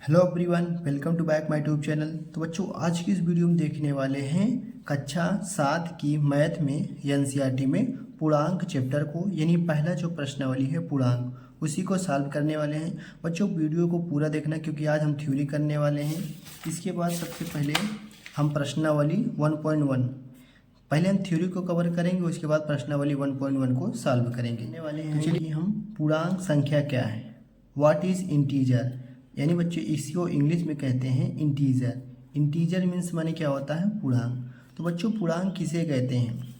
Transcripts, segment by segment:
Hello everyone, welcome to back my YouTube channel. तो बच्चों, आज की इस वीडियो में देखने वाले हैं कक्षा 7 की मैथ में एनसीईआरटी में पूर्णांक चैप्टर को, यानी पहला जो प्रश्नावली है पूर्णांक, उसी को सॉल्व करने वाले हैं। बच्चों, वीडियो को पूरा देखना क्योंकि आज हम थ्योरी करने वाले हैं। इसके बाद सबसे पहले हम प्रश्नावली 1.1, पहले हम थ्योरी को कवर करेंगे, उसके बाद प्रश्नावली 1.1 को सॉल्व करेंगे वाले हैं। चलिए, हम पूर्णांक संख्या क्या है, व्हाट इज इंटीजर, यानी बच्चों इसको इंग्लिश में कहते हैं इंटीजर। इंटीजर मीन्स माने क्या होता है, पूर्णांक। तो बच्चों, पूर्णांक किसे कहते हैं?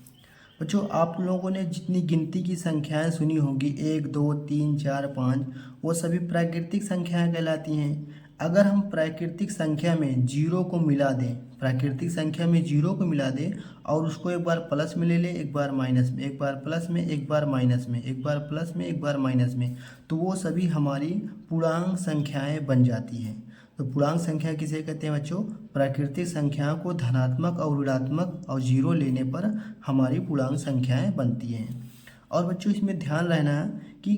बच्चों, आप लोगों ने जितनी गिनती की संख्याएं सुनी होगी 1 2 3 4 5, वो सभी प्राकृतिक संख्याएं कहलाती हैं। अगर हम प्राकृतिक संख्या में जीरो को मिला दें, प्राकृतिक संख्या में जीरो को मिला दें और उसको एक बार प्लस में ले लें, एक बार माइनस में, एक बार प्लस में, एक बार माइनस में, एक बार प्लस में, एक बार माइनस में, तो वो सभी हमारी पूर्णांक संख्याएं बन जाती हैं। तो पूर्णांक संख्या किसे कहते हैं बच्चों? प्राकृतिक संख्याओं को धनात्मक और ऋणात्मक और जीरो लेने पर हमारी पूर्णांक संख्याएं बनती हैं। और बच्चों, इसमें ध्यान रहना है कि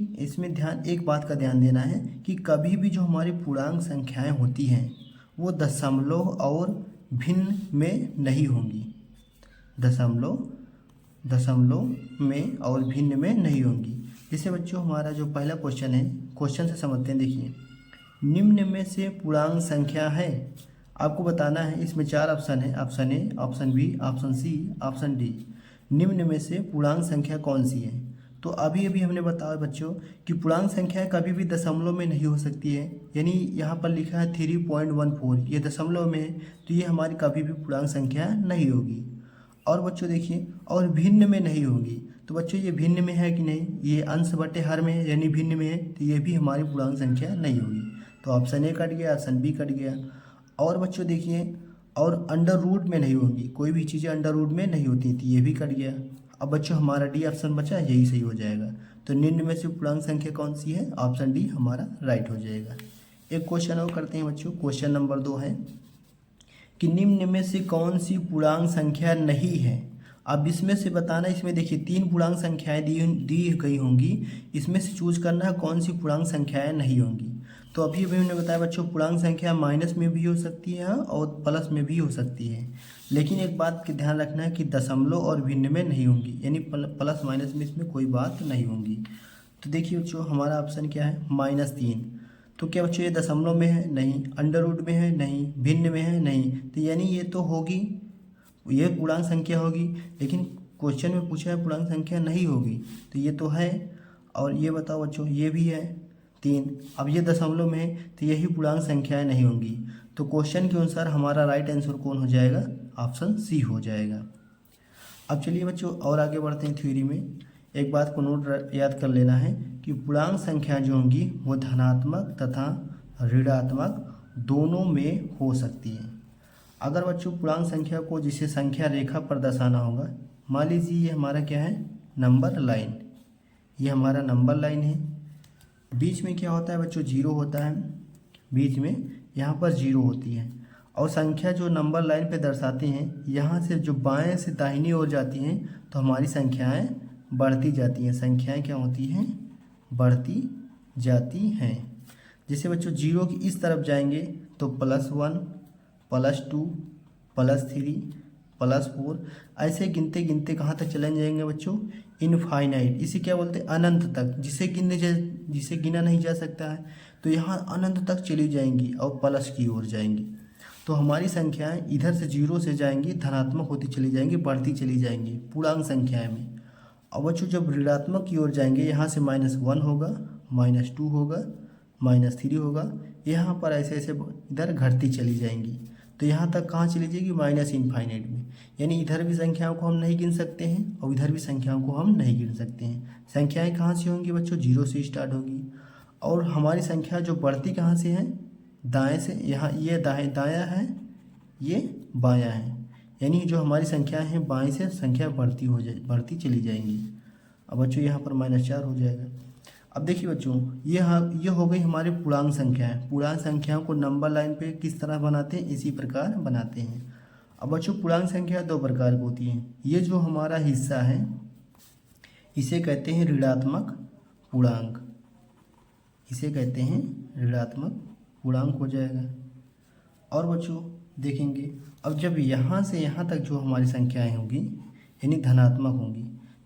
एक बात का ध्यान देना है कि कभी भी जो हमारी पूर्णांक संख्याएं होती हैं वो दशमलव और भिन्न में नहीं होंगी। दशमलव में और भिन्न में नहीं होंगी। जैसे बच्चों, हमारा जो पहला क्वेश्चन है, क्वेश्चन से समझते हैं। देखिए, निम्न में से पूर्णांक संख्या है, आपको बताना है। इसमें 4 ऑप्शन है, option A, option B, option C, option D. निम्न में से पूर्णांक संख्या कौन सी है? तो अभी अभी हमने बताया बच्चों कि पूर्णांक संख्या कभी भी दशमलव में नहीं हो सकती है। यानी यहाँ पर लिखा है 3.14, ये दशमलव में है, तो ये हमारी कभी भी पूर्णांक संख्या नहीं होगी। और बच्चों देखिए, और भिन्न में नहीं होगी। तो बच्चों, ये भिन्न में है कि नहीं? ये अंश बटे हर में है, यानी भिन्न में है, तो ये भी हमारी पूर्णांक संख्या नहीं होगी। तो ऑप्शन ए कट गया, ऑप्शन बी कट गया। और बच्चों देखिए, और अंडर रूट में नहीं होगी, कोई भी चीज़ें अंडर रूट में नहीं होती थी, ये भी कट गया। अब बच्चों, हमारा डी ऑप्शन बचा, यही सही हो जाएगा। तो निम्न में से पूर्णांक संख्या कौन सी है? ऑप्शन डी हमारा राइट हो जाएगा। एक क्वेश्चन और करते हैं बच्चों। क्वेश्चन नंबर 2 है कि निम्न में से कौन सी पूर्णांक संख्या नहीं है? अब इसमें से बताना, इसमें देखिए 3 पूर्णांक संख्याएं दी गई होंगी, इसमें से चूज करना है कौन सी पूर्णांक संख्याएं नहीं होंगी। तो अभी अभी हमने बताया बच्चों, पूर्णांक संख्या माइनस में भी हो सकती है और प्लस में भी हो सकती है। लेकिन एक बात का ध्यान रखना है कि दशमलव और भिन्न में नहीं होंगी, यानी प्लस माइनस में इसमें कोई बात नहीं होंगी। तो देखिए बच्चों, हमारा ऑप्शन क्या है? -3। तो क्या बच्चों ये दशमलव में है? नहीं। अंडर रूट में है? नहीं। भिन्न में है? नहीं। तो यानी ये तो होगी, ये पूर्णांक संख्या होगी। लेकिन क्वेश्चन में पूछा है पूर्णांक संख्या नहीं होगी, तो ये तो है। और ये बताओ बच्चों, ये भी है 3। अब ये दशमलव में है, तो यही पूर्णांक संख्याएं नहीं होंगी। तो क्वेश्चन के अनुसार हमारा राइट आंसर कौन हो जाएगा? ऑप्शन सी हो जाएगा। अब चलिए बच्चों, और आगे बढ़ते हैं थ्योरी में। एक बात को नोट याद कर लेना है कि पूर्णांक संख्या जो होंगी वो धनात्मक तथा ऋणात्मक दोनों में हो सकती है। अगर बच्चों पूर्णांक संख्या को जिसे संख्या रेखा पर दर्शाना होगा, मान लीजिए ये हमारा क्या है? Number line. ये हमारा नंबर लाइन है। बीच में क्या होता है बच्चों? जीरो होता है। बीच में यहाँ पर जीरो होती है। और संख्या जो नंबर लाइन पे दर्शाते हैं, यहाँ से जो बाएं से दाहिनी ओर जाती हैं, तो हमारी संख्याएं बढ़ती जाती हैं। संख्याएं क्या होती हैं? बढ़ती जाती हैं। जैसे बच्चों जीरो की इस तरफ जाएंगे तो +1, +2, +3, +4, ऐसे गिनते गिनते कहाँ तक चले जाएंगे बच्चों? इनफाइनाइट। इसे क्या बोलते हैं? अनंत तक, जिसे गिना नहीं जा सकता है। तो यहाँ अनंत तक चली जाएंगी और प्लस की ओर जाएंगी। तो हमारी संख्याएं इधर से जीरो से जाएंगी, धनात्मक होती चली जाएंगी, बढ़ती चली जाएंगी पूर्णांक संख्याएं में। और बच्चों जब ऋणात्मक की ओर जाएंगे, यहाँ से -1 होगा, -2 होगा, -3 होगा, यहाँ पर ऐसे ऐसे इधर घटती चली जाएंगी। तो यहाँ तक कहाँ चली जाएगी? माइनस इनफाइनाइट में। यानी इधर भी संख्याओं को हम नहीं गिन सकते हैं और इधर भी संख्याओं को हम नहीं गिन सकते हैं। संख्याएं कहाँ से होंगी बच्चों? जीरो से स्टार्ट होगी। और हमारी संख्या जो बढ़ती कहाँ से है? दाएं से। यहाँ ये दायां है, ये बायां है। यानी जो हमारी संख्याएं हैं बाएं से संख्या बढ़ती चली जाएंगी। अब बच्चों यहाँ पर -4 हो जाएगा। अब देखिए बच्चों, ये हो गई हमारे पूर्णांक संख्याएं। पूर्णांक संख्याओं को नंबर लाइन पे किस तरह बनाते हैं? इसी प्रकार बनाते हैं। अब बच्चों पूर्णांक संख्या 2 प्रकार की होती हैं। ये जो हमारा हिस्सा है इसे कहते हैं ऋणात्मक पूर्णांक। इसे कहते हैं ऋणात्मक पूर्णांक हो जाएगा। और बच्चों देखेंगे अब जब यहाँ से यहाँ तक जो हमारी संख्याएं होंगी यानी धनात्मक होंगी,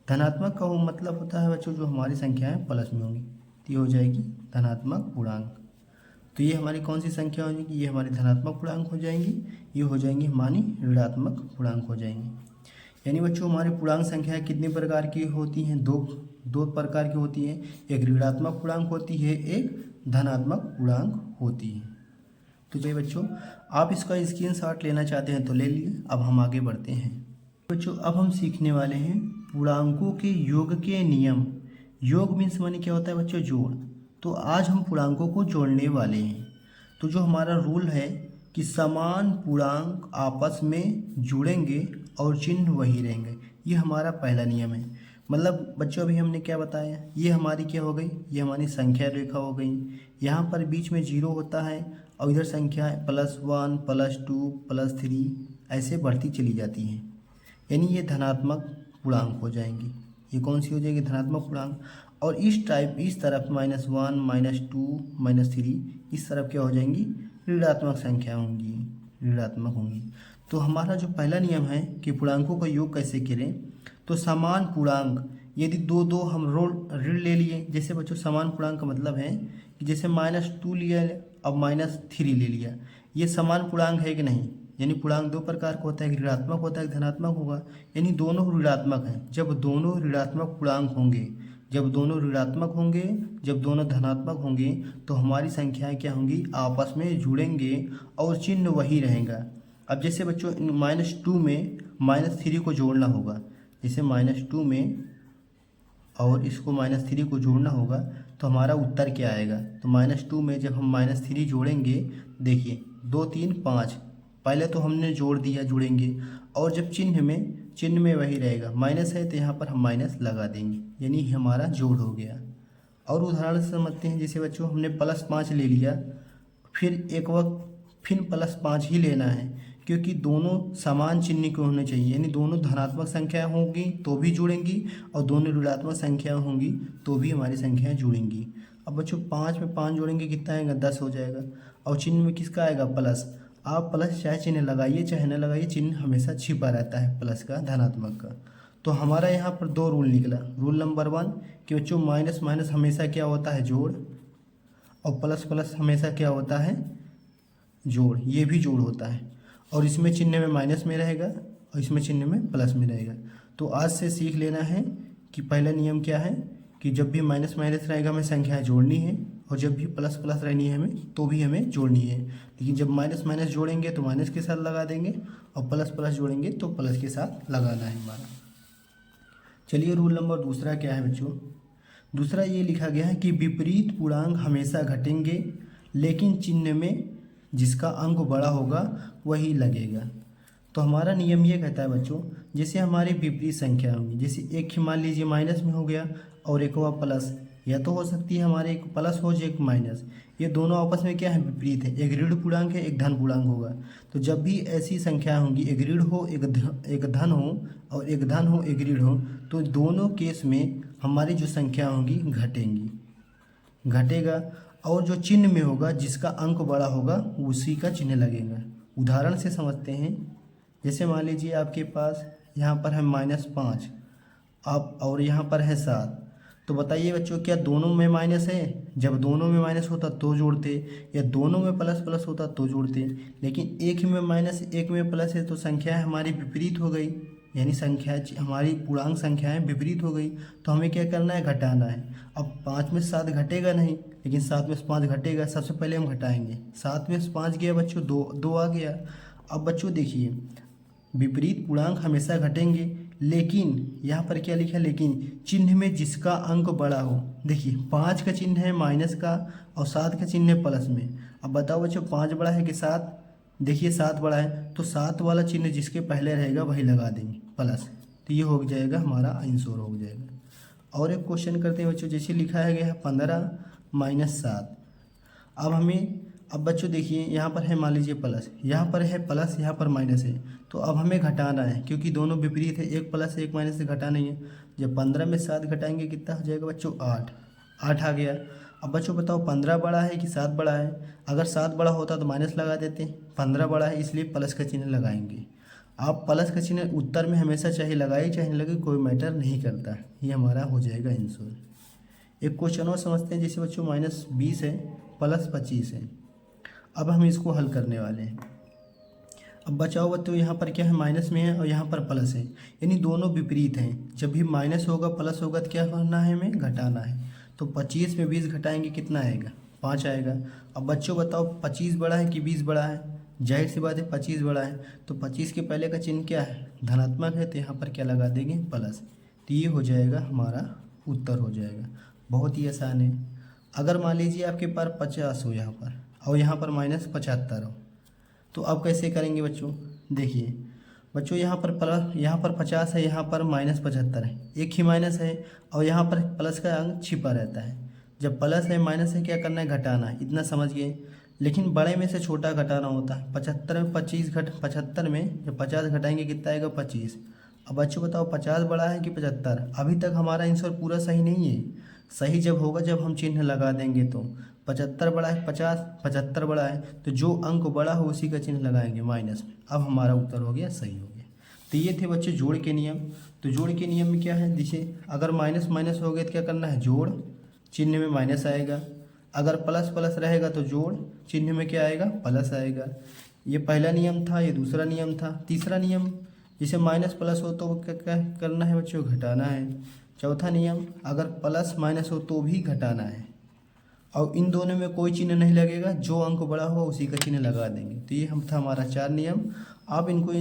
धनात्मक का वो मतलब होता है बच्चों जो हमारी संख्याएं प्लस में होंगी, तो ये हो जाएगी धनात्मक पूर्णांक। तो ये हमारी कौन सी संख्या हो जाएगी, ये हमारी धनात्मक पूर्णांक हो जाएंगी, ये हो जाएंगी हमारी ऋणात्मक पूर्णांक हो जाएंगी। यानी बच्चों हमारी पूर्णांक संख्याएं कितने प्रकार की होती हैं, दो प्रकार की होती हैं, एक ऋणात्मक पूर्णांक होती है, एक धनात्मक पूर्णांक होती है। तो चलिए बच्चों आप इसका स्क्रीनशॉट लेना चाहते हैं तो ले लिए। अब हम आगे बढ़ते हैं बच्चों, अब हम सीखने वाले हैं पूर्णांकों के योग के नियम। योग मीन्स माने क्या होता है बच्चों, जोड़। तो आज हम पूर्णांकों को जोड़ने वाले हैं। तो जो हमारा रूल है कि समान पूर्णांक आपस में जुड़ेंगे और चिन्ह वही रहेंगे, ये हमारा पहला नियम है। मतलब बच्चों अभी हमने क्या बताया, ये हमारी क्या हो गई, ये हमारी संख्या रेखा हो गई। यहाँ पर बीच में 0 होता है और इधर संख्या +1 +2 +3 ऐसे बढ़ती चली जाती हैं, यानी ये धनात्मक पूर्णांक हो जाएंगी। ये कौन सी हो जाएगी, धनात्मक पूर्णांक। और इस तरफ -1 -2 -3 इस तरफ क्या हो जाएंगी, ऋणात्मक संख्या होंगी, ऋणात्मक होंगी। तो हमारा जो पहला नियम है कि पूर्णांकों का योग कैसे करें, तो समान पूर्णांक यदि दो हम ऋण ले लिए, जैसे बच्चों समान पूर्णांक का मतलब है कि जैसे -2 लिया अब -3 ले लिया, ये समान पूर्णांक है कि नहीं। यानी पूर्णांक दो प्रकार का होता है, एक ऋणात्मक होता है, एक धनात्मक होगा। यानी दोनों ऋणात्मक हैं। जब दोनों ऋणात्मक पूर्णांक होंगे, जब दोनों ऋणात्मक होंगे, जब दोनों धनात्मक होंगे, तो हमारी संख्याएं क्या होंगी, आपस में जुड़ेंगे और चिन्ह वही रहेगा। अब जैसे बच्चों -2 में -3 को जोड़ना होगा, जैसे -2 में और इसको -3 को जोड़ना होगा, तो हमारा उत्तर क्या आएगा। तो -2 में जब हम -3 जोड़ेंगे, देखिए 2 3 5, पहले तो हमने जोड़ दिया, जुड़ेंगे। और जब चिन्ह में वही रहेगा, माइनस है तो यहाँ पर हम माइनस लगा देंगे, यानी हमारा जोड़ हो गया। और उदाहरण से समझते हैं, जैसे बच्चों हमने +5 ले लिया, फिर एक वक्त फिर +5 ही लेना है, क्योंकि दोनों समान चिन्ह के होने चाहिए। यानी दोनों धनात्मक संख्याएं होंगी तो भी जुड़ेंगी और दोनों ऋणात्मक संख्याएं होंगी तो भी हमारी संख्याएं जुड़ेंगी। अब बच्चों 5 में 5 जोड़ेंगे कितना आएगा, 10 हो जाएगा। और चिन्ह में किसका आएगा, प्लस। आप प्लस चाहे चिन्ह लगाइए चाहे न लगाइए, चिन्ह हमेशा छिपा रहता है प्लस का, धनात्मक का। तो हमारा यहाँ पर 2 रूल निकला। रूल नंबर 1 कि बच्चों माइनस माइनस हमेशा क्या होता है, जोड़, और प्लस प्लस हमेशा क्या होता है, जोड़। ये भी जोड़ होता है, और इसमें चिन्ह में माइनस में रहेगा और इसमें चिन्ह में प्लस में रहेगा। तो आज से सीख लेना है कि पहला नियम क्या है कि जब भी माइनस माइनस रहेगा हमें संख्याएं जोड़नी है, और जब भी प्लस प्लस रहनी है हमें तो भी हमें जोड़नी है। लेकिन जब माइनस माइनस जोड़ेंगे तो माइनस के साथ लगा देंगे, और प्लस प्लस जोड़ेंगे तो प्लस के साथ लगाना है हमारा। चलिए रूल नंबर दूसरा क्या है बच्चों, दूसरा ये लिखा गया है कि विपरीत पूर्णांक हमेशा घटेंगे, लेकिन चिन्ह में जिसका अंक बड़ा होगा वही लगेगा। तो हमारा नियम ये कहता है बच्चों, जैसे हमारी विपरीत संख्या होंगी, जैसे एक मान लीजिए माइनस में हो गया और एक हुआ प्लस, या तो हो सकती है हमारे एक प्लस हो जाए एक माइनस, ये दोनों आपस में क्या है, विपरीत है। एक ऋण पूर्णांक है, एक धन पूर्णांक होगा। तो जब भी ऐसी संख्या होंगी, एक ऋण हो एक धन हो, और एक धन हो एक ऋण हो, तो दोनों केस में हमारी जो संख्या होंगी घटेंगी, घटेगा। और जो चिन्ह में होगा, जिसका अंक बड़ा होगा उसी का चिन्ह लगेगा। उदाहरण से समझते हैं, जैसे मान लीजिए आपके पास यहाँ पर है -5 आप, और यहाँ पर है 7। तो बताइए बच्चों क्या दोनों में माइनस है, जब दोनों में माइनस होता तो जोड़ते, या दोनों में प्लस प्लस होता तो जोड़ते। लेकिन एक में माइनस एक में प्लस है तो संख्या हमारी विपरीत हो गई, यानी संख्या हमारी पूर्णांक संख्याएं विपरीत हो गई। तो हमें क्या करना है, घटाना है। अब 5 में 7 घटेगा नहीं, लेकिन 7 में 5 घटेगा। सबसे पहले हम घटाएंगे, 7 में 5 गया बच्चों, 2 आ गया। अब बच्चों देखिए विपरीत पूर्णांक हमेशा घटेंगे, लेकिन यहाँ पर क्या लिखा है, लेकिन चिन्ह में जिसका अंक बड़ा हो। देखिए 5 का चिन्ह है माइनस का और 7 का चिन्ह है प्लस में। अब बताओ बच्चों 5 बड़ा है कि 7, देखिए 7 बड़ा है, तो 7 वाला चिन्ह जिसके पहले रहेगा वही लगा देंगे प्लस, तो ये हो जाएगा हमारा आंसर हो जाएगा। और एक क्वेश्चन करते हैं बच्चों, जैसे लिखा है गया है 15 - 7। अब बच्चों देखिए यहाँ पर है मान लीजिए प्लस, यहाँ पर है प्लस, यहाँ पर माइनस है। तो अब हमें घटाना है, क्योंकि दोनों विपरीत है, एक प्लस है एक माइनस से घटाना ही है। जब 15 में 7 घटाएंगे कितना हो जाएगा बच्चों, 8 आ गया। अब बच्चों बताओ 15 बड़ा है कि 7 बड़ा है। अगर 7 बड़ा होता तो माइनस लगा देते, 15 बड़ा है इसलिए प्लस का चिन्ह लगाएंगे। आप प्लस का चिन्ह उत्तर में हमेशा चाहे लगाए चाहे नहीं लगे, कोई मैटर नहीं करता। ये हमारा हो जाएगा आंसर। एक क्वेश्चन और समझते हैं, जैसे बच्चों -20 है प्लस 25 है। अब हम इसको हल करने वाले हैं। अब बचाओ बच्चों, यहाँ पर क्या है, माइनस में है और यहाँ पर प्लस है, यानी दोनों विपरीत हैं। जब भी माइनस होगा प्लस होगा तो क्या करना है, हमें घटाना है। तो 25 में 20 घटाएंगे कितना आएगा, 5 आएगा। अब बच्चों बताओ 25 बड़ा है कि 20 बड़ा है। जाहिर सी बात है 25 बड़ा है, तो 25 के पहले का चिन्ह क्या है, धनात्मक है, तो यहाँ पर क्या लगा देंगे, प्लस। तो ये हो जाएगा हमारा उत्तर हो जाएगा। बहुत ही आसान है। अगर मान लीजिए आपके पास 50 हो यहाँ पर और यहाँ पर -75 हो, तो आप कैसे करेंगे बच्चों। देखिए बच्चों, यहाँ पर 50 है, यहाँ पर -75 है, एक ही माइनस है और यहाँ पर प्लस का अंक छिपा रहता है। जब प्लस है माइनस है, क्या करना है, घटाना है। इतना समझ गए। लेकिन बड़े में से छोटा घटाना होता है। 75 में 75 में जब 50 घटाएंगे कितना आएगा, 25। अब बच्चों बताओ 50 बड़ा है कि 75। अभी तक हमारा आंसर पूरा सही नहीं है। सही जब होगा जब हम चिन्ह लगा देंगे। तो 75 बड़ा है, 50, 75 बड़ा है, तो जो अंक बड़ा हो उसी का चिन्ह लगाएंगे माइनस में। अब हमारा उत्तर हो गया, सही हो गया। तो ये थे बच्चे जोड़ के नियम। तो जोड़ के नियम में क्या है, देखिए अगर माइनस माइनस हो गए तो क्या करना है, जोड़, चिन्ह में माइनस आएगा। अगर प्लस प्लस रहेगा तो जोड़, चिन्ह में क्या आएगा, प्लस आएगा। ये पहला नियम था, ये दूसरा नियम था। तीसरा नियम, जैसे माइनस प्लस हो तो क्या करना है बच्चों, घटाना है। चौथा नियम, अगर प्लस माइनस हो तो भी घटाना है। और इन दोनों में कोई चिन्ह नहीं लगेगा, जो अंक बड़ा हो उसी का चिन्ह लगा देंगे। तो ये हम था हमारा 4 नियम। आप इनको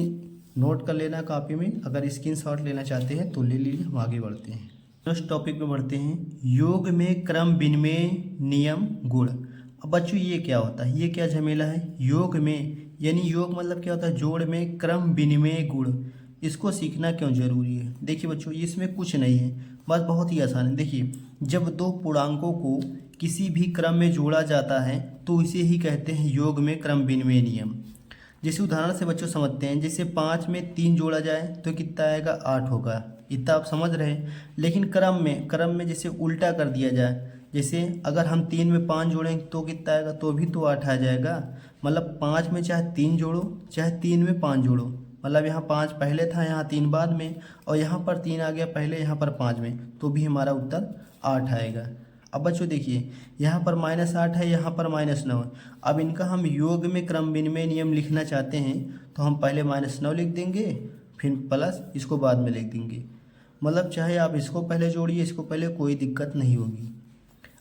नोट कर लेना कॉपी में। अगर स्क्रीनशॉट लेना चाहते हैं तो ले लीजिए। हम आगे बढ़ते हैं, नेक्स्ट टॉपिक में बढ़ते हैं, योग में क्रम विनिमय नियम गुण। अब बच्चों ये क्या होता है, ये क्या झमेला है, योग में, यानी योग मतलब क्या होता है, जोड़ में क्रम विनिमय गुण। इसको सीखना क्यों जरूरी है। देखिए बच्चों, इसमें कुछ नहीं है, बस बहुत ही आसान है। देखिए, जब दो पूर्णांकों को किसी भी क्रम में जोड़ा जाता है तो इसे ही कहते हैं योग में क्रम विनिमय नियम। जैसे उदाहरण से बच्चों समझते हैं, जैसे 5 में 3 जोड़ा जाए तो कितना आएगा, 8 होगा। इतना आप समझ रहे हैं। लेकिन क्रम में जैसे उल्टा कर दिया जाए, जैसे अगर हम 3 में 5 जोड़ेंगे तो कितना आएगा, तो भी तो 8 आ जाएगा। मतलब 5 में चाहे 3 जोड़ो चाहे 3 में 5 जोड़ो, मतलब यहाँ 5 पहले था, यहाँ 3 बाद में, और यहाँ पर 3 आ गया पहले, यहाँ पर 5 में, तो भी हमारा उत्तर 8 आएगा। अब बच्चों देखिए, यहाँ पर -8 है, यहाँ पर -9 है। अब इनका हम योग में क्रम विनिमय नियम लिखना चाहते हैं तो हम पहले -9 लिख देंगे, फिर प्लस इसको बाद में लिख देंगे। मतलब चाहे आप इसको पहले जोड़िए, इसको पहले, कोई दिक्कत नहीं होगी।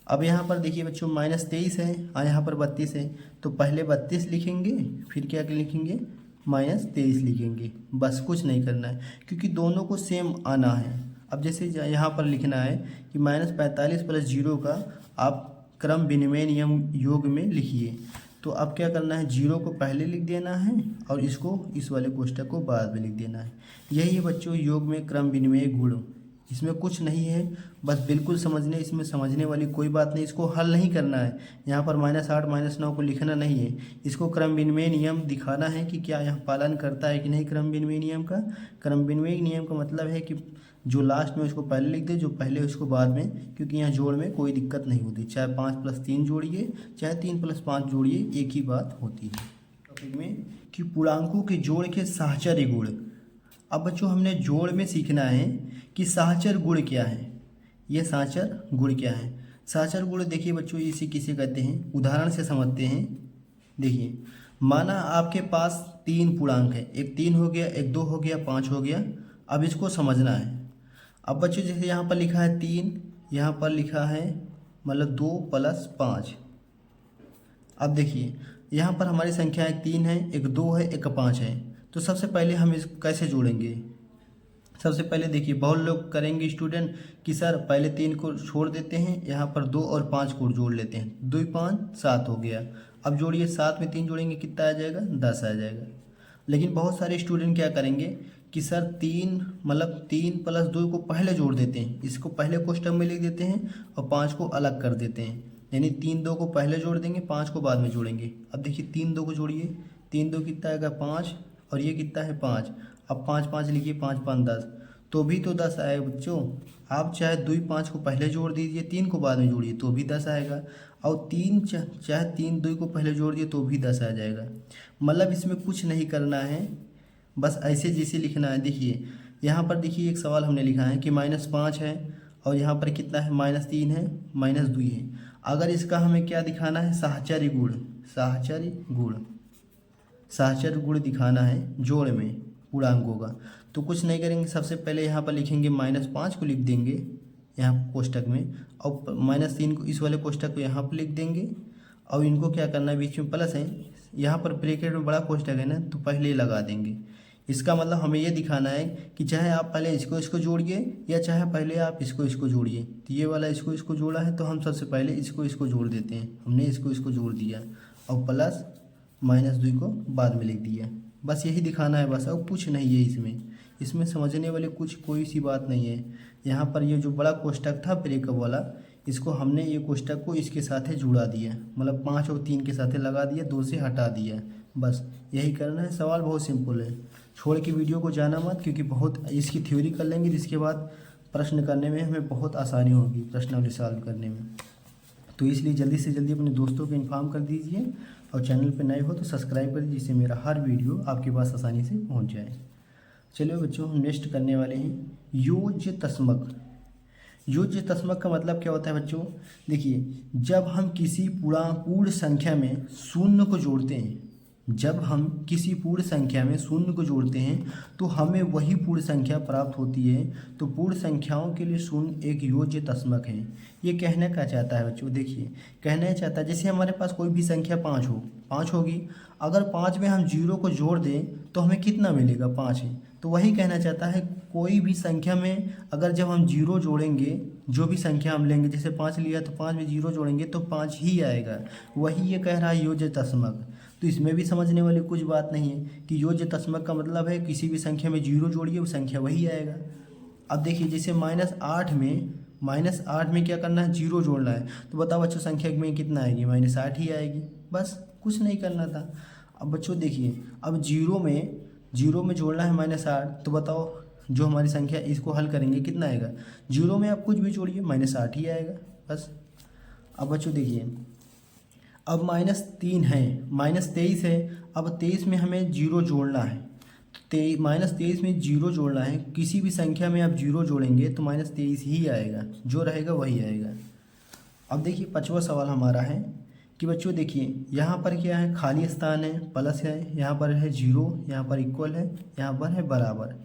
अब यहाँ पर देखिए बच्चों, -23 है और यहाँ पर 32 है, तो पहले 32 लिखेंगे, फिर क्या लिखेंगे, -23 लिखेंगे। बस कुछ नहीं करना है, क्योंकि दोनों को सेम आना है। अब जैसे यहाँ पर लिखना है कि -45 + 0 का आप क्रम विनिमय नियम योग में लिखिए। तो अब क्या करना है, 0 को पहले लिख देना है और इसको, इस वाले कोष्ठक को बाद में लिख देना है। यही है बच्चों योग में क्रम विनिमय गुण। इसमें कुछ नहीं है, बस बिल्कुल समझने, इसमें समझने वाली कोई बात नहीं। इसको हल नहीं करना है, यहाँ पर -8 -9 को लिखना नहीं है। इसको क्रम विनिमय नियम दिखाना है कि क्या यहाँ पालन करता है कि नहीं क्रम विनिमय नियम का। क्रम विनिमय नियम का मतलब है कि जो लास्ट में उसको पहले लिख दे, जो पहले उसको बाद में, क्योंकि यहाँ जोड़ में कोई दिक्कत नहीं होती। चाहे 5 + 3 जोड़िए चाहे 3 + 5 जोड़िए, एक ही बात होती है। टॉपिक में कि पूर्णांकों के जोड़ के साहचर्य गुण। अब बच्चों हमने जोड़ में सीखना है कि साहचर्य गुण क्या है। ये साहचर्य गुण क्या है। साहचर्य गुण देखिए बच्चों, इसे किसे कहते हैं, उदाहरण से समझते हैं। देखिए, माना आपके पास 3 पूर्णांक है, एक 3 हो गया, एक 2 हो गया, 5 हो गया। अब इसको समझना है। अब बच्चों जैसे यहाँ पर लिखा है 3, यहाँ पर लिखा है मतलब 2 + 5। अब देखिए यहाँ पर हमारी संख्या एक 3 है, एक 2 है, एक 5 है। तो सबसे पहले हम इसको कैसे जोड़ेंगे। सबसे पहले देखिए, बहुत लोग करेंगे स्टूडेंट कि सर पहले 3 को छोड़ देते हैं, यहाँ पर 2 और 5 को जोड़ लेते हैं। 2 × 5 = 7 हो गया। अब जोड़िए, 7 में 3 जोड़ेंगे कितना आ जाएगा, 10 आ जाएगा। लेकिन बहुत सारे स्टूडेंट क्या करेंगे कि सर 3 + 2 को पहले जोड़ देते हैं, इसको पहले कोष्ठक में लिख देते हैं और 5 को अलग कर देते हैं। यानी 3 2 को पहले जोड़ देंगे, 5 को बाद में जोड़ेंगे। अब देखिए 3 2 को जोड़िए, 3 2 कितना आएगा, 5, और ये कितना है, 5। अब 5 5 लिखिए, 5 5 10। तो भी तो 10 आएगा बच्चों। आप चाहे 2 5 को पहले जोड़ दीजिए, 3 को बाद में जोड़िए तो भी 10 आएगा, और 3 चाहे 3 2 को पहले जोड़ दिए तो भी 10 आ जाएगा। मतलब इसमें कुछ नहीं करना है, बस ऐसे जैसे लिखना है। देखिए यहाँ पर देखिए एक सवाल हमने लिखा है कि -5 है, और यहाँ पर कितना है -3 है, -2 है। अगर इसका हमें क्या दिखाना है, साहचर्य गुण, साहचर्य गुण दिखाना है जोड़ में पूर्णांकों का, तो कुछ नहीं करेंगे। सबसे पहले यहाँ पर लिखेंगे -5 को लिख देंगे यहाँ कोष्टक में, और -3 को इस वाले कोष्टक को यहाँ पर लिख देंगे, और इनको क्या करना है, बीच में प्लस है, यहाँ पर ब्रैकेट में बड़ा कोष्टक है ना, तो पहले ही लगा देंगे। इसका मतलब हमें ये दिखाना है कि चाहे आप पहले इसको जोड़िए, या चाहे पहले आप इसको जोड़िए। तो ये वाला इसको जोड़ा है, तो हम सबसे पहले इसको जोड़ देते हैं। हमने इसको जोड़ दिया, और प्लस -2 को बाद में लिख दिया। बस यही दिखाना है बस, और कुछ नहीं है इसमें समझने वाले कोई सी बात नहीं है। यहाँ पर ये जो बड़ा कोष्टक था ब्रेकअप वाला, इसको हमने ये कोष्टक को इसके साथ जुड़ा दिया, मतलब 5 और 3 के साथ लगा दिया, 2 से हटा दिया। बस यही करना है। सवाल बहुत सिंपल है, छोड़ के वीडियो को जाना मत, क्योंकि बहुत इसकी थ्योरी कर लेंगे, जिसके बाद प्रश्न करने में हमें बहुत आसानी होगी, प्रश्नावली सॉल्व करने में। तो इसलिए जल्दी से जल्दी अपने दोस्तों को इन्फॉर्म कर दीजिए, और चैनल पर नए हो तो सब्सक्राइब कर दीजिए, जिससे मेरा हर वीडियो आपके पास आसानी से पहुंच जाए। चलिए बच्चों, हम नेक्स्ट करने वाले हैं योज्य तस्मक। योज्य तस्मक का मतलब क्या होता है बच्चों, देखिए जब हम किसी पूर्ण संख्या में शून्य को जोड़ते हैं, जब हम किसी पूर्ण संख्या में शून्य को जोड़ते हैं तो हमें वही पूर्ण संख्या प्राप्त होती है। तो पूर्ण संख्याओं के लिए शून्य एक योज्य तस्मक है। ये कहना क्या चाहता है बच्चों, देखिए कहना चाहता है जैसे हमारे पास कोई भी संख्या 5 होगी, अगर 5 में हम 0 को जोड़ दें तो हमें कितना मिलेगा, 5 है। तो वही कहना चाहता है, कोई भी संख्या में अगर जब हम 0 जोड़ेंगे, जो भी संख्या हम लेंगे, जैसे 5 लिया तो 5 में 0 जोड़ेंगे तो 5 ही आएगा। वही ये कह रहा है योज्य तस्मक। तो इसमें भी समझने वाली कुछ बात नहीं है कि योज्य तस्मक का मतलब है किसी भी संख्या में 0 जोड़िए वो संख्या वही आएगा। अब देखिए जैसे -8 में क्या करना है, 0 जोड़ना है, तो बताओ बच्चों संख्या में कितना आएगी, -8 ही आएगी। बस कुछ नहीं करना था। अब बच्चों देखिए, अब 0 में जोड़ना है -8, तो बताओ जो हमारी संख्या इसको हल करेंगे कितना आएगा, 0 में आप कुछ भी जोड़िए -8 ही आएगा बस। अब बच्चों देखिए, अब -3 है, -23 है, अब 23 में हमें 0 जोड़ना है, तो -23 में 0 जोड़ना है, किसी भी संख्या में आप 0 जोड़ेंगे तो -23 ही आएगा, जो रहेगा वही आएगा। अब देखिए 5वां सवाल हमारा है कि बच्चों देखिए यहाँ पर क्या है, खाली स्थान है, प्लस है, यहाँ पर है 0, यहाँ पर इक्वल है, यहाँ पर है बराबर।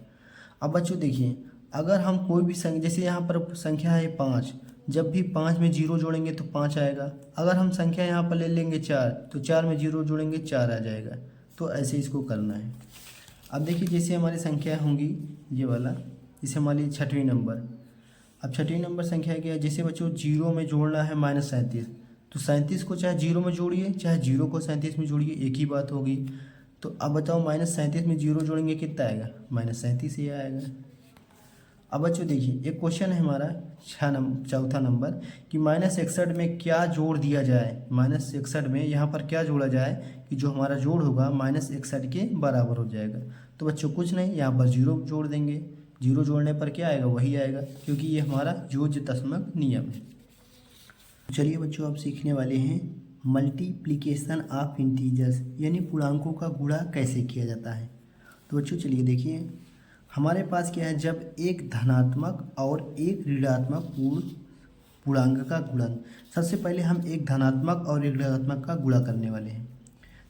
अब बच्चों देखिए अगर हम कोई भी संख्या, जैसे यहाँ पर संख्या है 5, जब भी 5 में 0 जोड़ेंगे तो 5 आएगा। अगर हम संख्या यहाँ पर ले लेंगे 4, तो 4 में 0 जोड़ेंगे 4 आ जाएगा। तो ऐसे इसको करना है। अब देखिए जैसे हमारी संख्या होंगी ये वाला, जैसे हमारी 6वीं नंबर। अब 6वीं नंबर संख्या क्या है, जैसे बच्चों 0 में जोड़ना है -37, तो 37 को चाहे 0 में जोड़िए, चाहे 0 को 37 में जोड़िए, एक ही बात होगी। तो अब बताओ -37 में 0 जोड़ेंगे कितना आएगा, -37 ही आएगा। अब बच्चों देखिए एक क्वेश्चन है हमारा 4था नंबर कि -61 में क्या जोड़ दिया जाए, -61 में यहाँ पर क्या जोड़ा जाए कि जो हमारा जोड़ होगा -61 के बराबर हो जाएगा। तो बच्चों कुछ नहीं, यहाँ पर 0 जोड़ देंगे, 0 जोड़ने पर क्या आएगा, वही आएगा, क्योंकि ये हमारा योज्य तस्मक नियम है। चलिए बच्चों अब सीखने वाले हैं मल्टीप्लिकेशन ऑफ इंटीजर्स, यानी पूर्णांकों का गुणा कैसे किया जाता है। तो बच्चों चलिए देखिए, हमारे पास क्या है, जब एक धनात्मक और एक ऋणात्मक पूर्णांक का गुणन, सबसे पहले हम एक धनात्मक और एक ऋणात्मक का गुणा करने वाले हैं।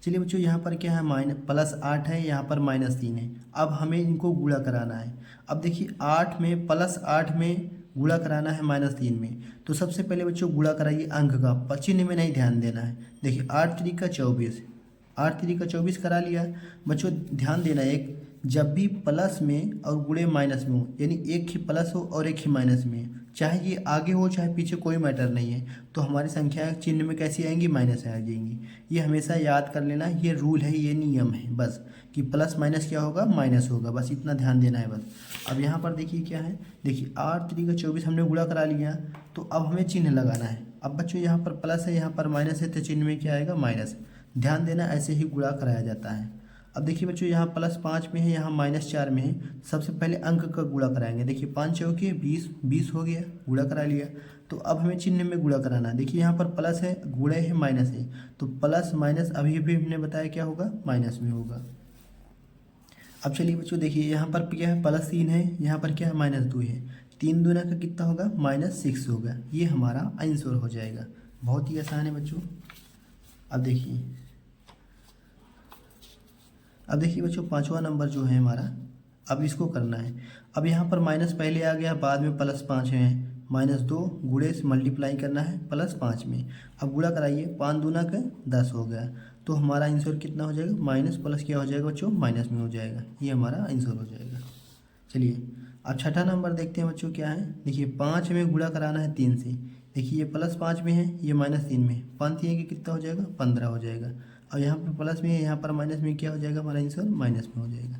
चलिए बच्चों यहाँ पर क्या है, +8 है, यहाँ पर -3 है। अब हमें इनको गुणा कराना है। अब देखिए 8 में +8 में गुणा कराना है -3 में, तो सबसे पहले बच्चों गुणा कराइए अंक का, चिन्ह में नहीं ध्यान देना है। देखिए 8 3 का 24, 8 3 का 24 करा लिया। बच्चों ध्यान देना, एक जब भी प्लस में और गुणे माइनस में हो, यानी एक ही प्लस हो और एक ही माइनस में, चाहे ये आगे हो चाहे पीछे कोई मैटर नहीं है, तो हमारी संख्या चिन्ह में कैसी आएंगी, माइनस आ जाएंगी। ये हमेशा याद कर लेना, ये रूल है, ये नियम है बस, कि प्लस माइनस क्या होगा, माइनस होगा, बस इतना ध्यान देना है बस। अब यहाँ पर देखिए क्या है, देखिए 8 3 का 24 हमने गुणा करा लिया, तो अब हमें चिन्ह लगाना है। अब बच्चों यहाँ पर प्लस है, यहाँ पर माइनस है, तो चिन्ह में क्या आएगा, माइनस। ध्यान देना, ऐसे ही गुणा कराया जाता है। अब देखिए बच्चों, यहाँ +5 में है, यहाँ -4 में है। सबसे पहले अंक का गुणा कराएंगे। देखिए 5 चौके 20, 20 हो गया, गुणा करा लिया। तो अब हमें चिन्ह में गुणा कराना है। देखिए यहाँ पर प्लस है, गुणे है, माइनस है, तो प्लस माइनस अभी भी हमने बताया क्या होगा, माइनस में होगा। अब चलिए बच्चों देखिए, यहाँ पर क्या है, +3 है, यहाँ पर क्या है, -2 है। 3 दूना का कितना होगा, -6 होगा। ये हमारा आंसर हो जाएगा। बहुत ही आसान है बच्चों। अब देखिए बच्चों, 5वां नंबर जो है हमारा, अब इसको करना है। अब यहाँ पर माइनस पहले आ गया, बाद में +5 है, -2 गुणे से मल्टीप्लाई करना है +5 में। अब गुणा कराइए, 5 दूना का 10 हो गया। तो हमारा आंसर कितना हो जाएगा, माइनस प्लस क्या हो जाएगा बच्चों, माइनस में हो जाएगा। ये हमारा आंसर हो जाएगा। चलिए अब छठा नंबर देखते हैं बच्चों क्या है। देखिए 5 में गुणा कराना है 3 से। देखिए ये +5 में है, ये -3 में है। 5 3 के कितना हो जाएगा, 15 हो जाएगा। और यहाँ पर प्लस में है, यहाँ पर माइनस में क्या हो जाएगा, हमारा आंसर माइनस में हो जाएगा।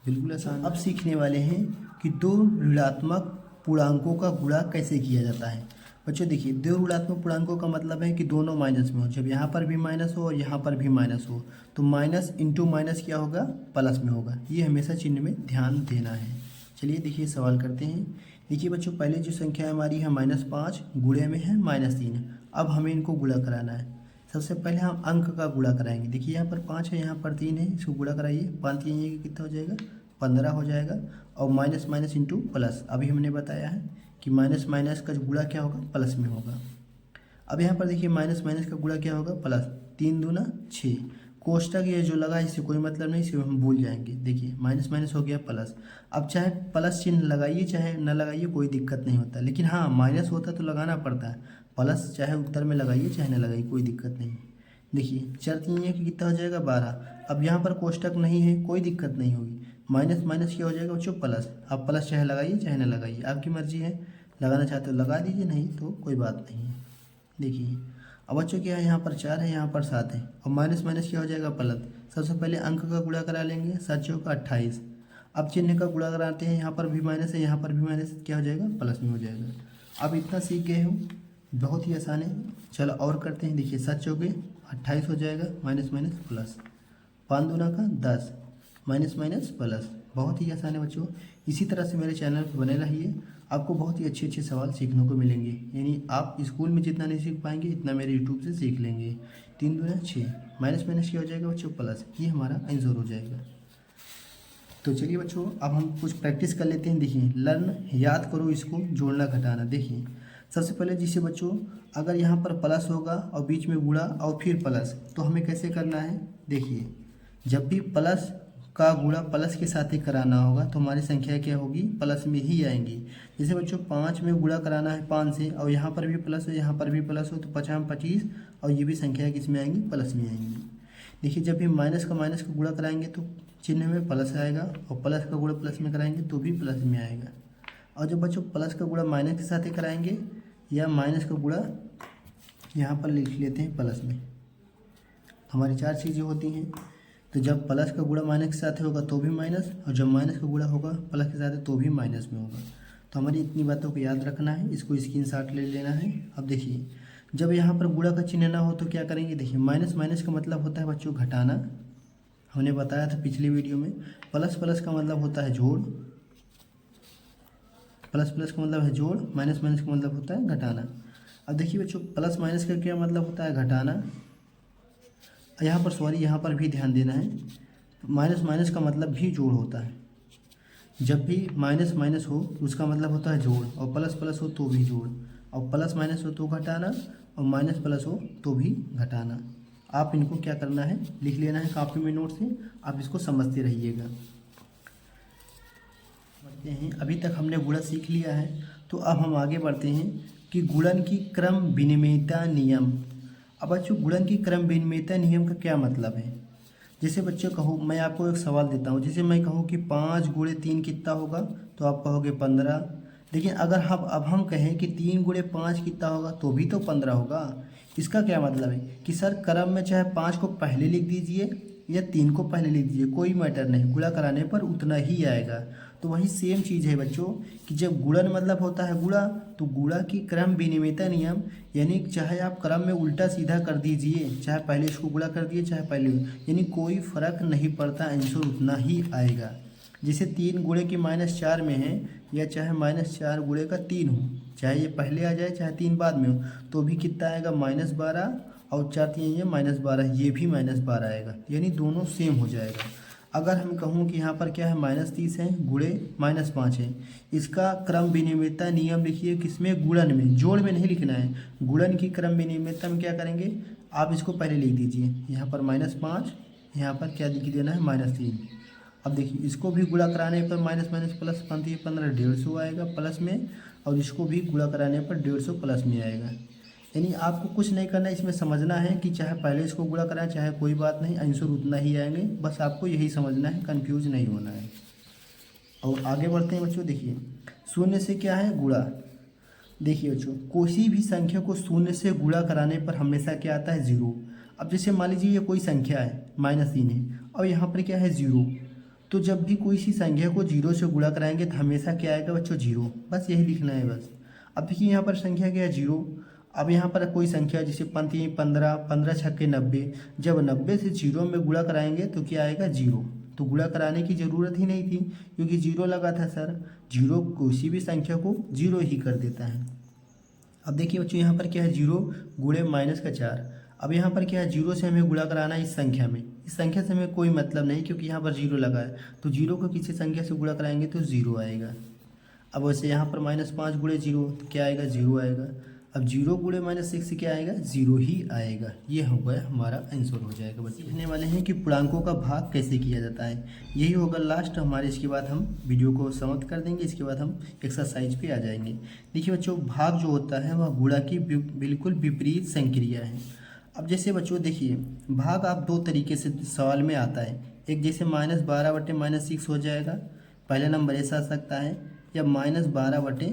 बिल्कुल आसान। अब सीखने वाले हैं कि दो ऋणात्मक पूर्णांकों का गुणा कैसे किया जाता है। बच्चों देखिए, दो ऋणात्मक पूर्णांकों का मतलब है कि दोनों माइनस में हो। जब यहाँ पर भी माइनस हो और यहाँ पर भी माइनस हो, तो माइनस इंटू माइनस क्या होगा, प्लस में होगा। ये हमेशा चिन्ह में ध्यान देना है। चलिए देखिए सवाल करते हैं। देखिए बच्चों, पहले जो संख्या हमारी है -5, गुणे में है -3। अब हमें इनको गुणा कराना है। सबसे पहले हम अंक का गुणा कराएंगे। देखिए यहाँ पर 5 है, यहाँ पर 3 है, इसको गुणा कराइए। 5 3 ये कितना हो जाएगा, 15 हो जाएगा। और माइनस माइनस इंटू प्लस, अभी हमने बताया है कि माइनस माइनस का गुणा क्या होगा, प्लस में होगा। अब यहाँ पर देखिए माइनस माइनस का गुणा क्या होगा, प्लस। 3 दूना 6। कोष्टक ये जो लगा इससे कोई मतलब नहीं, इसे हम भूल जाएंगे। देखिए माइनस माइनस हो गया प्लस। अब चाहे प्लस चिन्ह लगाइए चाहे न लगाइए, कोई दिक्कत नहीं होता। लेकिन हाँ, माइनस होता तो लगाना पड़ता है। प्लस चाहे उत्तर में लगाइए चाहे न लगाइए, कोई दिक्कत नहीं। देखिए 4 3 कि कितना हो जाएगा, 12। अब यहाँ पर कोष्टक नहीं है, कोई दिक्कत नहीं होगी। माइनस माइनस क्या हो जाएगा बच्चों, प्लस। अब प्लस चाहे लगाइए चाहे न लगाइए, आपकी मर्जी है। लगाना चाहते हो लगा दीजिए, नहीं तो कोई बात नहीं है। देखिए अब बच्चों क्या है, यहाँ पर 4 है, यहाँ पर 7 है, और माइनस माइनस क्या हो जाएगा, प्लस। सबसे पहले अंक का गुणा करा लेंगे, 7 चौका 28। अब चिन्ह का गुणा कराते हैं, यहाँ पर भी माइनस है, यहाँ पर भी माइनस, क्या हो जाएगा, प्लस में हो जाएगा। अब इतना सीख गए हो, बहुत ही आसान है। चलो और करते हैं। देखिए 7 चौके 28 हो जाएगा, माइनस माइनस प्लस। 5 दूना का 10, माइनस माइनस प्लस। बहुत ही आसान है बच्चों। इसी तरह से मेरे चैनल पर बने रहिए, आपको बहुत ही अच्छे अच्छे सवाल सीखने को मिलेंगे। यानी आप स्कूल में जितना नहीं सीख पाएंगे, इतना मेरे यूट्यूब से सीख लेंगे। 3 दूना 6, माइनस माइनस क्या हो जाएगा बच्चों, प्लस। ये हमारा आंसर हो जाएगा। तो चलिए बच्चों, अब हम कुछ प्रैक्टिस कर लेते हैं। देखिए लर्न, याद करो इसको, जोड़ना घटाना। देखिए सबसे पहले जिसे बच्चों, अगर यहाँ पर प्लस होगा और बीच में गुणा और फिर प्लस, तो हमें कैसे करना है। देखिए जब भी प्लस का गुणा प्लस के साथ ही कराना होगा, तो हमारी संख्या क्या होगी, प्लस में ही आएंगी। जैसे बच्चों 5 में गुणा कराना है 5 से, और यहाँ पर भी प्लस है, यहाँ पर भी प्लस हो, तो 50 25, और ये भी संख्या किस में आएंगी, प्लस में आएंगी। देखिए जब भी माइनस का गुणा कराएंगे तो चिन्ह में प्लस आएगा, और प्लस का गुणा प्लस में कराएंगे तो भी प्लस में आएगा। और जब बच्चों प्लस का गुणा माइनस के साथ ही कराएंगे, या माइनस का गुणा यहाँ पर लिख लेते हैं प्लस में, हमारी 4 चीज़ें होती हैं। तो जब प्लस का गुणा माइनस के साथ होगा तो भी माइनस, और जब माइनस का गुणा होगा प्लस के साथ तो भी माइनस में होगा। तो हमारी इतनी बातों को याद रखना है, इसको स्क्रीनशॉट ले लेना है। अब देखिए जब यहाँ पर गुणा का चिन्ह ना हो तो क्या करेंगे। देखिए माइनस माइनस का मतलब होता है बच्चों घटाना, हमने बताया था पिछली वीडियो में। प्लस प्लस का मतलब होता है जोड़, प्लस प्लस का मतलब है जोड़, माइनस माइनस का मतलब होता है घटाना। अब देखिए बच्चों, प्लस माइनस का क्या मतलब होता है, घटाना। यहाँ पर सॉरी, यहाँ पर भी ध्यान देना है, माइनस माइनस का मतलब भी जोड़ होता है। जब भी माइनस माइनस हो उसका मतलब होता है जोड़, और प्लस प्लस हो तो भी जोड़, और प्लस माइनस हो तो घटाना, और माइनस प्लस हो तो भी घटाना। आप इनको क्या करना है, लिख लेना है कॉपी में नोट से, आप इसको समझते रहिएगा। बढ़ते हैं, अभी तक हमने गुणा सीख लिया है, तो अब हम आगे बढ़ते हैं कि गुणन की क्रम विनिमयता नियम। अब बच्चों गुणन की क्रम विनिमयता नियम का क्या मतलब है। जैसे बच्चों कहो, मैं आपको एक सवाल देता हूँ, जैसे मैं कहूँ कि 5 गुणे 3 कितना होगा, तो आप कहोगे 15। लेकिन अगर हम कहें कि 3 गुणे 5 कितना होगा, तो भी तो 15 होगा। इसका क्या मतलब है कि सर क्रम में चाहे 5 को पहले लिख दीजिए या 3 को पहले लिख दीजिए, कोई मैटर नहीं, गुणा कराने पर उतना ही आएगा। तो वही सेम चीज़ है बच्चों कि जब गुणन मतलब होता है गुणा, तो गुणा की क्रम विनिमयता नियम, यानी चाहे आप क्रम में उल्टा सीधा कर दीजिए, चाहे पहले इसको गुणा कर दिए चाहे पहले, यानी कोई फर्क नहीं पड़ता, आंसर उतना ही आएगा। जैसे 3 गुणे की -4 में है, या चाहे -4 गुणे का 3 हो, चाहे ये पहले आ जाए चाहे 3 बाद में हो, तो भी कितना आएगा -12, और 4 3 ये -12, ये भी -12 आएगा, यानी दोनों सेम हो जाएगा। अगर हम कहूँ कि यहाँ पर क्या है -30 है गुणे -5 है, इसका क्रम विनिमयता नियम लिखिए किसमें, गुणन में, जोड़ में नहीं लिखना है, गुणन की क्रम विनिमयता में क्या करेंगे, आप इसको पहले लिख दीजिए, यहाँ पर -5, यहाँ पर क्या लिख देना है -3। अब देखिए इसको भी गुणा कराने पर माइनस माइनस प्लस 15 150 आएगा प्लस में, और इसको भी गुणा कराने पर 150 प्लस में आएगा। यानी आपको कुछ नहीं करना है, इसमें समझना है कि चाहे पहले इसको गुणा कराएं चाहे कोई बात नहीं, आंसर उतना ही आएंगे, बस आपको यही समझना है, कंफ्यूज नहीं होना है। और आगे बढ़ते हैं बच्चों, देखिए शून्य से क्या है गुणा। देखिए बच्चों किसी भी संख्या को शून्य से गुणा कराने पर हमेशा क्या आता है, 0। अब जैसे मान लीजिए ये कोई संख्या है -3 है, और यहाँ पर क्या है 0, तो जब भी कोई सी संख्या को 0 से गुणा कराएंगे तो हमेशा क्या आएगा बच्चों, 0, बस यही लिखना है बस। अब देखिए यहाँ पर संख्या क्या है 0, अब यहाँ पर कोई संख्या जैसे 15 15 छक्के 90, जब 90 से 0 में गुणा कराएंगे तो क्या आएगा 0, तो गुणा कराने की ज़रूरत ही नहीं थी क्योंकि 0 लगा था सर, 0 किसी भी संख्या को 0 ही कर देता है। अब देखिए बच्चों यहाँ पर क्या है 0 गुणे -4, अब यहाँ पर क्या है 0 से हमें गुणा कराना है इस संख्या में, इस संख्या से हमें कोई मतलब नहीं क्योंकि यहाँ पर 0 लगा है, तो 0 को किसी संख्या से गुणा कराएंगे तो 0 आएगा। अब वैसे यहाँ पर -5 गुणे 0 तो क्या आएगा 0 आएगा। अब 0 गुणे -6 से क्या आएगा 0 ही आएगा। ये हो गया हमारा आंसर हो जाएगा। बच्चे सीखने वाले हैं कि पूर्णांकों का भाग कैसे किया जाता है, यही होगा लास्ट हमारे। इसके बाद हम वीडियो को समाप्त कर देंगे, इसके बाद हम एक्सरसाइज पे आ जाएंगे। देखिए बच्चों भाग जो होता है वह गुणा की बिल्कुल विपरीत संक्रिया है। अब जैसे बच्चों देखिए भाग आप दो तरीके से सवाल में आता है, एक जैसे -12/-6 हो जाएगा, पहला नंबर ऐसा आ सकता है, या -12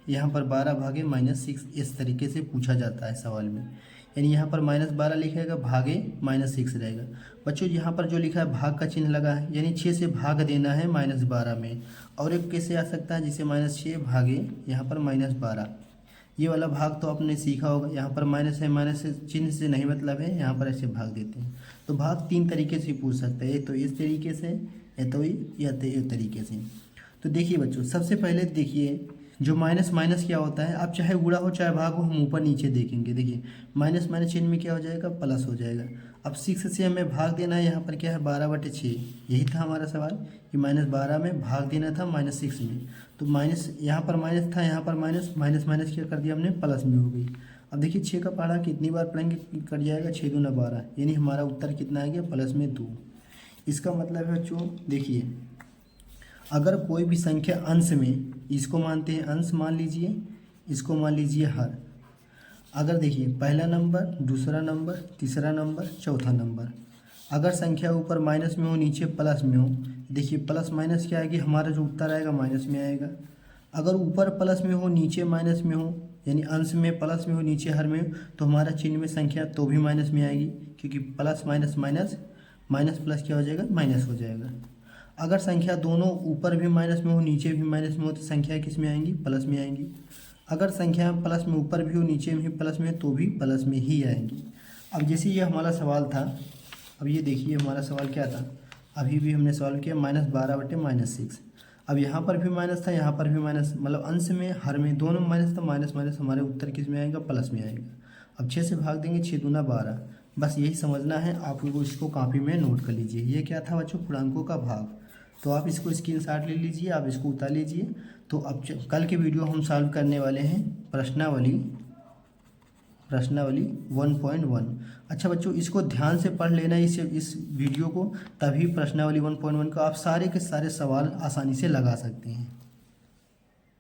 यहाँ पर 12 भागे -6 इस तरीके से पूछा जाता है सवाल में। यानी यहाँ पर -12 लिखेगा भागे -6 रहेगा। बच्चों यहाँ पर जो लिखा है भाग का चिन्ह लगा है, यानी 6 से भाग देना है -12 में। और एक कैसे आ सकता है जैसे -6 भागे यहाँ पर -12, ये वाला भाग तो आपने सीखा होगा। यहाँ पर माइनस है, माइनस से चिन्ह से नहीं मतलब है, यहाँ पर ऐसे भाग देते हैं। तो भाग 3 तरीके से पूछ सकते हैं, एक तो इस तरीके से, या तो इस तरीके से। तो देखिए बच्चों सबसे पहले देखिए जो माइनस माइनस क्या होता है, आप चाहे गुणा हो चाहे भाग हो, हम ऊपर नीचे देखेंगे। देखिए माइनस माइनस चिन्ह में क्या हो जाएगा, प्लस हो जाएगा। अब 6 से हमें भाग देना है, यहाँ पर क्या है 12/6, यही था हमारा सवाल कि -12 में भाग देना था -6 में। तो माइनस यहाँ पर माइनस था, यहाँ पर माइनस माइनस माइनस क्या कर दिया हमने, प्लस में हो गई। अब देखिए 6 का पहाड़ा कितनी बार पढ़ेंगे, कट जाएगा, 6 दूना 12, यानी हमारा उत्तर कितना आ गया, प्लस में 2। इसका मतलब है बच्चों देखिए अगर कोई भी संख्या अंश में, इसको मानते हैं अंश मान लीजिए, इसको मान लीजिए हर। अगर देखिए पहला नंबर, दूसरा नंबर, तीसरा नंबर, चौथा नंबर, अगर संख्या ऊपर माइनस में हो नीचे प्लस में हो, देखिए प्लस माइनस क्या आएगी, हमारा जो उत्तर आएगा माइनस में आएगा। अगर ऊपर प्लस में हो नीचे माइनस में हो, यानी अंश में प्लस में हो नीचे हर में हो, तो हमारा चिन्ह में संख्या तो भी माइनस में आएगी, क्योंकि plus minus minus minus plus क्या हो जाएगा, माइनस हो जाएगा। अगर संख्या दोनों ऊपर भी माइनस में हो नीचे भी माइनस में हो, तो संख्या किस में आएंगी, प्लस में आएंगी। अगर संख्या प्लस में ऊपर भी हो नीचे भी प्लस में, तो भी प्लस में ही आएंगी। अब जैसे ये हमारा सवाल था, अब ये देखिए हमारा सवाल क्या था, अभी भी हमने सवाल किया -12/-6। अब यहाँ पर भी माइनस था, यहाँ पर भी माइनस, मतलब अंश में हर में दोनों माइनस था, माइनस माइनस हमारे उत्तर किस में आएगा, प्लस में आएगा। अब 6 से भाग देंगे, 6 दूना 12, बस यही समझना है। आप लोग इसको कॉपी में नोट कर लीजिए। ये क्या था बच्चों, पूर्णांकों का भाग। तो आप इसको स्क्रीनशॉट ले लीजिए, आप इसको उतार लीजिए। तो अब कल के वीडियो हम सॉल्व करने वाले हैं प्रश्नावली 1.1। अच्छा बच्चों इसको ध्यान से पढ़ लेना इस वीडियो को, तभी प्रश्नावली 1.1 का आप सारे के सारे सवाल आसानी से लगा सकते हैं।